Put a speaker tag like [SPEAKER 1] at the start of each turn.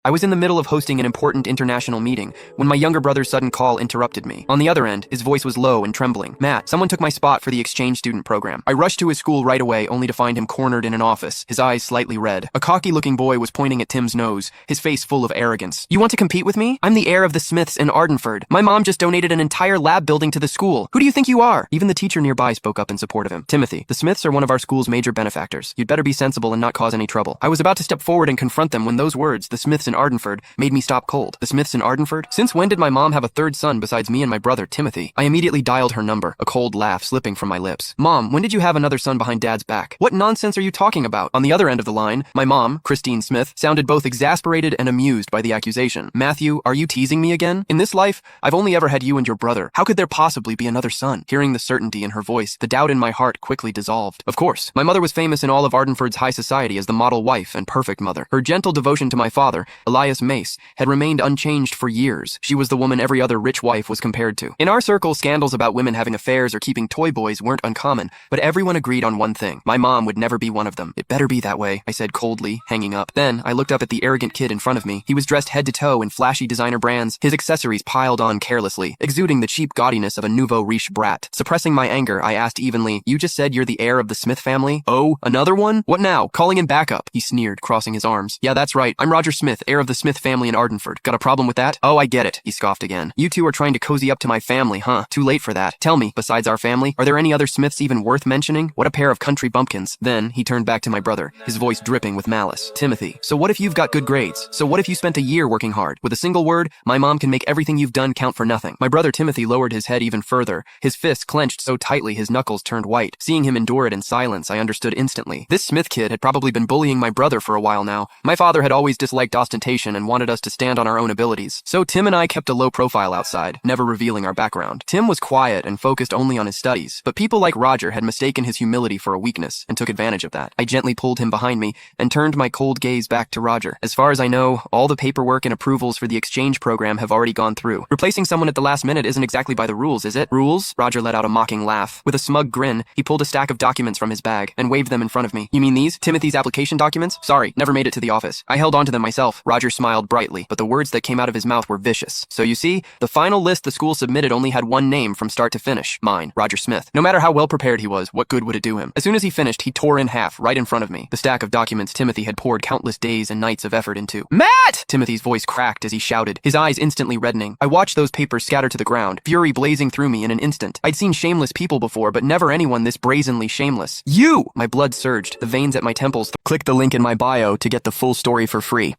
[SPEAKER 1] I was in the middle of hosting an important international meeting when my younger brother's sudden call interrupted me. On the other end, his voice was low and trembling. "Matt, someone took my spot for the exchange student program." I rushed to his school right away, only to find him cornered in an office, his eyes slightly red. A cocky-looking boy was pointing at Tim's nose, his face full of arrogance. "You want to compete with me? I'm the heir of the Smiths in Ardenford. My mom just donated an entire lab building to the school. Who do you think you are?" Even the teacher nearby spoke up in support of him. "Timothy, the Smiths are one of our school's major benefactors. You'd better be sensible and not cause any trouble." I was about to step forward and confront them when those words, "the Smiths in Ardenford," made me stop cold. The Smiths in Ardenford? Since when did my mom have a third son besides me and my brother, Timothy? I immediately dialed her number, a cold laugh slipping from my lips. "Mom, when did you have another son behind Dad's back? What nonsense are you talking about?" On the other end of the line, my mom, Christine Smith, sounded both exasperated and amused by the accusation. "Matthew, are you teasing me again? In this life, I've only ever had you and your brother. How could there possibly be another son?" Hearing the certainty in her voice, the doubt in my heart quickly dissolved. Of course, my mother was famous in all of Ardenford's high society as the model wife and perfect mother. Her gentle devotion to my father, Elias Mace, had remained unchanged for years. She was the woman every other rich wife was compared to. In our circle, scandals about women having affairs or keeping toy boys weren't uncommon, but everyone agreed on one thing. My mom would never be one of them. "It better be that way," I said coldly, hanging up. Then, I looked up at the arrogant kid in front of me. He was dressed head to toe in flashy designer brands, his accessories piled on carelessly, exuding the cheap gaudiness of a nouveau riche brat. Suppressing my anger, I asked evenly, "You just said you're the heir of the Smith family?" "Oh, another one? What now? Calling in backup?" He sneered, crossing his arms. "Yeah, that's right. I'm Roger Smith, heir of the Smith family in Ardenford. Got a problem with that?" "Oh, I get it," he scoffed again. "You two are trying to cozy up to my family, huh? Too late for that. Tell me, besides our family, are there any other Smiths even worth mentioning? What a pair of country bumpkins." Then he turned back to my brother, his voice dripping with malice. "Timothy, so what if you've got good grades? So what if you spent a year working hard? With a single word, my mom can make everything you've done count for nothing." My brother Timothy lowered his head even further, his fists clenched so tightly his knuckles turned white. Seeing him endure it in silence, I understood instantly. This Smith kid had probably been bullying my brother for a while now. My father had always disliked ostentation and wanted us to stand on our own abilities. So Tim and I kept a low profile outside, never revealing our background. Tim was quiet and focused only on his studies, but people like Roger had mistaken his humility for a weakness and took advantage of that. I gently pulled him behind me and turned my cold gaze back to Roger. "As far as I know, all the paperwork and approvals for the exchange program have already gone through. Replacing someone at the last minute isn't exactly by the rules, is it?" "Rules?" Roger let out a mocking laugh. With a smug grin, he pulled a stack of documents from his bag and waved them in front of me. "You mean these? Timothy's application documents? Sorry, never made it to the office. I held onto them myself." Roger smiled brightly, but the words that came out of his mouth were vicious. "So you see, the final list the school submitted only had one name from start to finish. Mine, Roger Smith. No matter how well prepared he was, what good would it do him?" As soon as he finished, he tore in half, right in front of me, the stack of documents Timothy had poured countless days and nights of effort into. "Matt!" Timothy's voice cracked as he shouted, his eyes instantly reddening. I watched those papers scatter to the ground, fury blazing through me in an instant. I'd seen shameless people before, but never anyone this brazenly shameless. "You!" My blood surged, the veins at my temples. Click the link in my bio to get the full story for free.